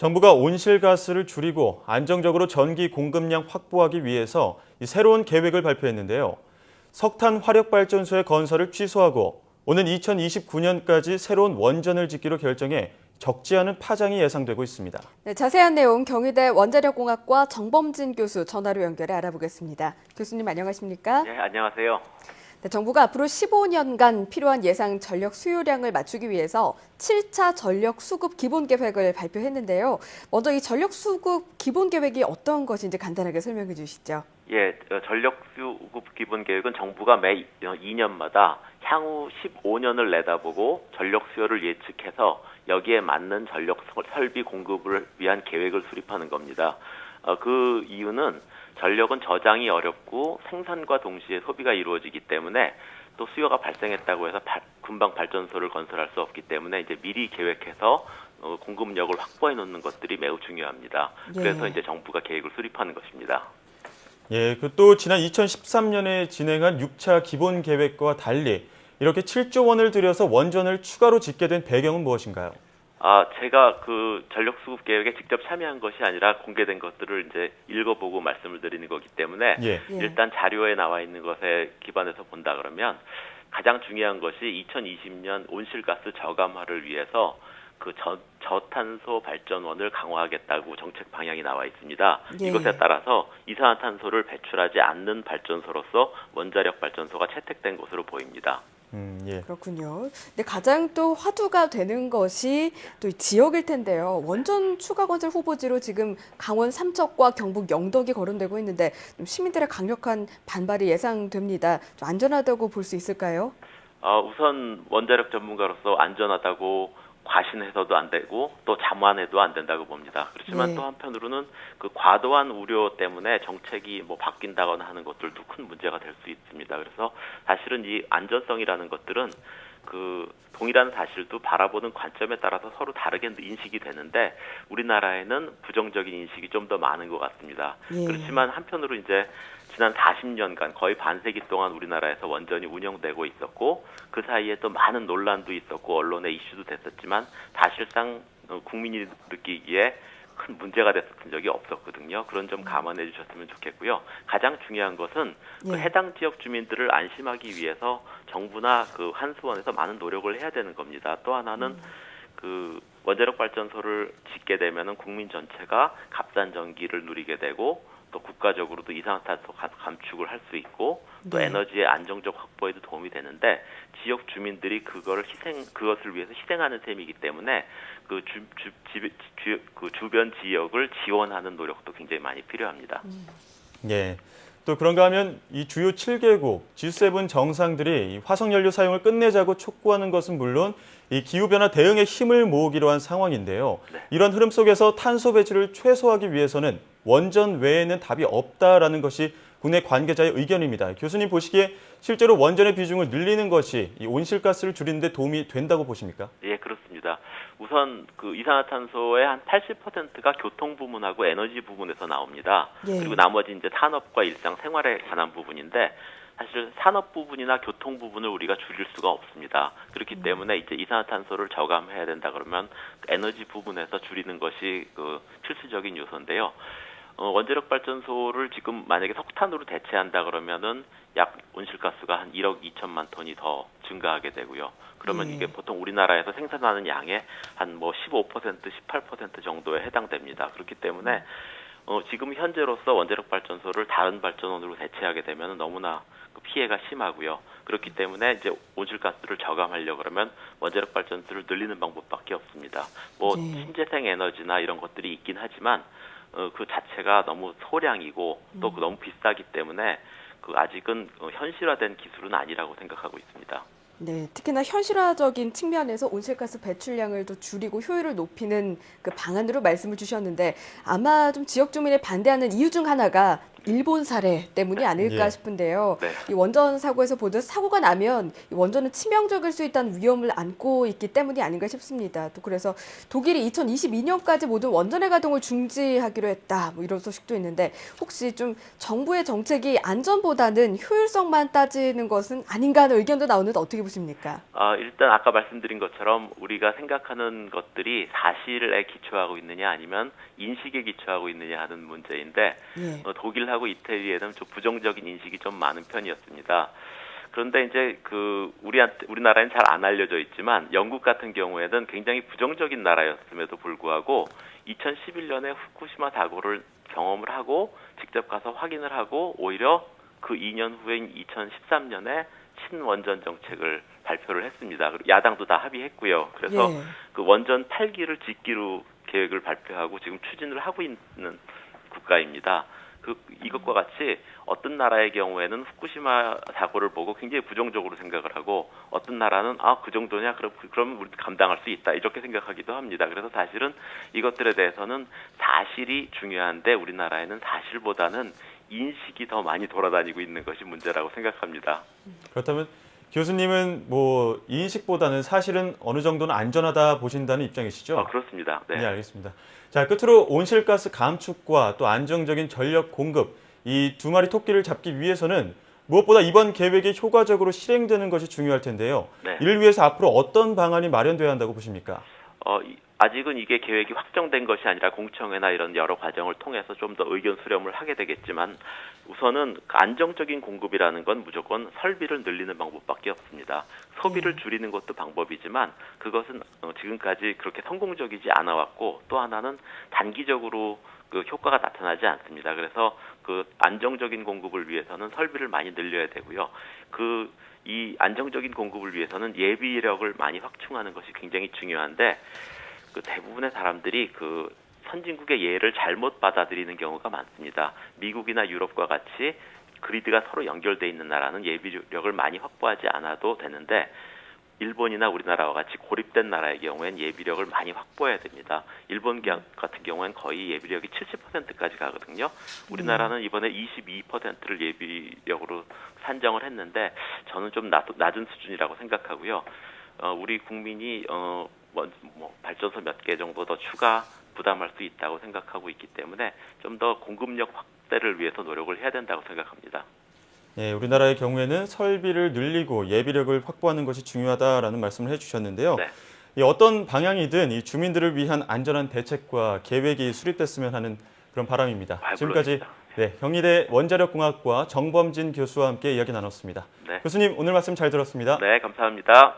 정부가 온실가스를 줄이고 안정적으로 전기 공급량 확보하기 위해서 새로운 계획을 발표했는데요. 석탄 화력발전소의 건설을 취소하고 오는 2029년까지 새로운 원전을 짓기로 결정해 적지 않은 파장이 예상되고 있습니다. 네, 자세한 내용 경희대 원자력공학과 정범진 교수 전화로 연결해 알아보겠습니다. 교수님 안녕하십니까? 네, 안녕하세요. 네, 정부가 앞으로 15년간 필요한 예상 전력 수요량을 맞추기 위해서 7차 전력 수급 기본 계획을 발표했는데요. 먼저 이 전력 수급 기본 계획이 어떤 것인지 간단하게 설명해 주시죠. 예, 전력 수급 기본 계획은 정부가 매 2년마다 향후 15년을 내다보고 전력 수요를 예측해서 여기에 맞는 전력 설비 공급을 위한 계획을 수립하는 겁니다. 그 이유는 전력은 저장이 어렵고 생산과 동시에 소비가 이루어지기 때문에 또 수요가 발생했다고 해서 금방 발전소를 건설할 수 없기 때문에 이제 미리 계획해서 공급력을 확보해 놓는 것들이 매우 중요합니다. 그래서 이제 정부가 계획을 수립하는 것입니다. 예, 또 지난 2013년에 진행한 6차 기본 계획과 달리 이렇게 7조 원을 들여서 원전을 추가로 짓게 된 배경은 무엇인가요? 제가 그 전력 수급 계획에 직접 참여한 것이 아니라 공개된 것들을 이제 읽어보고 말씀을 드리는 거기 때문에 일단 자료에 나와 있는 것에 기반해서 본다 그러면 가장 중요한 것이 2020년 온실가스 저감화를 위해서 그 저탄소 발전원을 강화하겠다고 정책 방향이 나와 있습니다. 이것에 따라서 이산화탄소를 배출하지 않는 발전소로서 원자력 발전소가 채택된 것으로 보입니다. 그렇군요. 근데 가장 또 화두가 되는 것이 또 지역일 텐데요. 원전 추가 건설 후보지로 지금 강원 삼척과 경북 영덕이 거론되고 있는데 좀 시민들의 강력한 반발이 예상됩니다. 좀 안전하다고 볼 수 있을까요? 우선 원자력 전문가로서 안전하다고 과신해서도 안 되고 또 자만해도 안 된다고 봅니다. 그렇지만 또 한편으로는 그 과도한 우려 때문에 정책이 바뀐다거나 하는 것들도 큰 문제가 될 수 있습니다. 그래서 사실은 이 안전성이라는 것들은 그 동일한 사실도 바라보는 관점에 따라서 서로 다르게 인식이 되는데 우리나라에는 부정적인 인식이 좀 더 많은 것 같습니다. 그렇지만 한편으로 이제 지난 40년간 거의 반세기 동안 우리나라에서 원전이 운영되고 있었고 그 사이에 또 많은 논란도 있었고 언론에 이슈도 됐었지만 사실상 국민이 느끼기에 큰 문제가 됐었던 적이 없었거든요. 그런 점 감안해 주셨으면 좋겠고요. 가장 중요한 것은 그 해당 지역 주민들을 안심하기 위해서 정부나 그 한수원에서 많은 노력을 해야 되는 겁니다. 또 하나는 그 원자력 발전소를 짓게 되면은 국민 전체가 값싼 전기를 누리게 되고 또 국가적으로도 이산화탄소 감축을 할 수 있고 또 에너지의 안정적 확보에도 도움이 되는데 지역 주민들이 그것을 위해서 희생하는 셈이기 때문에 그 주변 지역을 지원하는 노력도 굉장히 많이 필요합니다. 예. 또 그런가 하면 이 주요 7개국 G7 정상들이 이 화석연료 사용을 끝내자고 촉구하는 것은 물론 이 기후변화 대응에 힘을 모으기로 한 상황인데요. 이런 흐름 속에서 탄소 배출을 최소화하기 위해서는 원전 외에는 답이 없다라는 것이 국내 관계자의 의견입니다. 교수님 보시기에 실제로 원전의 비중을 늘리는 것이 이 온실가스를 줄이는 데 도움이 된다고 보십니까? 예, 그렇습니다. 우선 그 이산화탄소의 한 80%가 교통 부문하고 에너지 부분에서 나옵니다. 그리고 나머지 이제 산업과 일상 생활에 관한 부분인데 사실 산업 부분이나 교통 부분을 우리가 줄일 수가 없습니다. 그렇기 때문에 이제 이산화탄소를 저감해야 된다 그러면 에너지 부분에서 줄이는 것이 그 필수적인 요소인데요. 원자력 발전소를 지금 만약에 석탄으로 대체한다 그러면은 약 온실가스가 한 1억 2천만 톤이 더 증가하게 되고요. 그러면 이게 보통 우리나라에서 생산하는 양의 한 15%, 18% 정도에 해당됩니다. 그렇기 때문에 지금 현재로서 원자력 발전소를 다른 발전원으로 대체하게 되면 너무나 피해가 심하고요. 그렇기 때문에 이제 온실가스를 저감하려 그러면 원자력 발전소를 늘리는 방법밖에 없습니다. 신재생 에너지나 이런 것들이 있긴 하지만 그 자체가 너무 소량이고 또 너무 비싸기 때문에 그 아직은 현실화된 기술은 아니라고 생각하고 있습니다. 네, 특히나 현실화적인 측면에서 온실가스 배출량을 더 줄이고 효율을 높이는 그 방안으로 말씀을 주셨는데 아마 좀 지역 주민이 반대하는 이유 중 하나가 일본 사례 때문이 아닐까 예. 싶은데요. 네. 이 원전 사고에서 보듯 사고가 나면 이 원전은 치명적일 수 있다는 위험을 안고 있기 때문이 아닌가 싶습니다. 또 그래서 독일이 2022년까지 모든 원전의 가동을 중지하기로 했다. 뭐 이런 소식도 있는데 혹시 좀 정부의 정책이 안전보다는 효율성만 따지는 것은 아닌가 하는 의견도 나오는데 어떻게 보십니까? 일단 아까 말씀드린 것처럼 우리가 생각하는 것들이 사실에 기초하고 있느냐 아니면 인식에 기초하고 있느냐 하는 문제인데 예. 독일하고 이태리에는 좀 부정적인 인식이 좀 많은 편이었습니다. 그런데 이제 우리나라엔 잘 안 알려져 있지만 영국 같은 경우에는 굉장히 부정적인 나라였음에도 불구하고 2011년에 후쿠시마 사고를 경험을 하고 직접 가서 확인을 하고 오히려 그 2년 후인 2013년에 신원전 정책을 발표를 했습니다. 야당도 다 합의했고요. 그래서 예. 그 원전 8기를 짓기로 계획을 발표하고 지금 추진을 하고 있는 국가입니다. 이것과 같이 어떤 나라의 경우에는 후쿠시마 사고를 보고 굉장히 부정적으로 생각을 하고 어떤 나라는 그 정도냐 그럼 우리 감당할 수 있다 이렇게 생각하기도 합니다. 그래서 사실은 이것들에 대해서는 사실이 중요한데 우리나라에는 사실보다는 인식이 더 많이 돌아다니고 있는 것이 문제라고 생각합니다. 그렇다면 교수님은 뭐 인식보다는 사실은 어느 정도는 안전하다 보신다는 입장이시죠? 그렇습니다. 네. 네, 알겠습니다. 자, 끝으로 온실가스 감축과 또 안정적인 전력 공급 이 두 마리 토끼를 잡기 위해서는 무엇보다 이번 계획이 효과적으로 실행되는 것이 중요할 텐데요. 네. 이를 위해서 앞으로 어떤 방안이 마련돼야 한다고 보십니까? 아직은 이게 계획이 확정된 것이 아니라 공청회나 이런 여러 과정을 통해서 좀 더 의견 수렴을 하게 되겠지만 우선은 안정적인 공급이라는 건 무조건 설비를 늘리는 방법밖에 없습니다. 소비를 줄이는 것도 방법이지만 그것은 지금까지 그렇게 성공적이지 않아 왔고 또 하나는 단기적으로 그 효과가 나타나지 않습니다. 그래서 그 안정적인 공급을 위해서는 설비를 많이 늘려야 되고요. 이 안정적인 공급을 위해서는 예비력을 많이 확충하는 것이 굉장히 중요한데 대부분의 사람들이 선진국의 예를 잘못 받아들이는 경우가 많습니다. 미국이나 유럽과 같이 그리드가 서로 연결돼 있는 나라는 예비력을 많이 확보하지 않아도 되는데 일본이나 우리나라와 같이 고립된 나라의 경우엔 예비력을 많이 확보해야 됩니다. 일본 같은 경우엔 거의 예비력이 70%까지 가거든요. 우리나라는 이번에 22%를 예비력으로 산정을 했는데 저는 좀 낮은 수준이라고 생각하고요. 우리 국민이 발전소 몇 개 정도 더 추가 부담할 수 있다고 생각하고 있기 때문에 좀 더 공급력 확대를 위해서 노력을 해야 된다고 생각합니다. 예, 우리나라의 경우에는 설비를 늘리고 예비력을 확보하는 것이 중요하다라는 말씀을 해주셨는데요. 네. 어떤 방향이든 이 주민들을 위한 안전한 대책과 계획이 수립됐으면 하는 그런 바람입니다. 지금까지 경희대 원자력공학과 정범진 교수와 함께 이야기 나눴습니다. 네. 교수님 오늘 말씀 잘 들었습니다. 네, 감사합니다.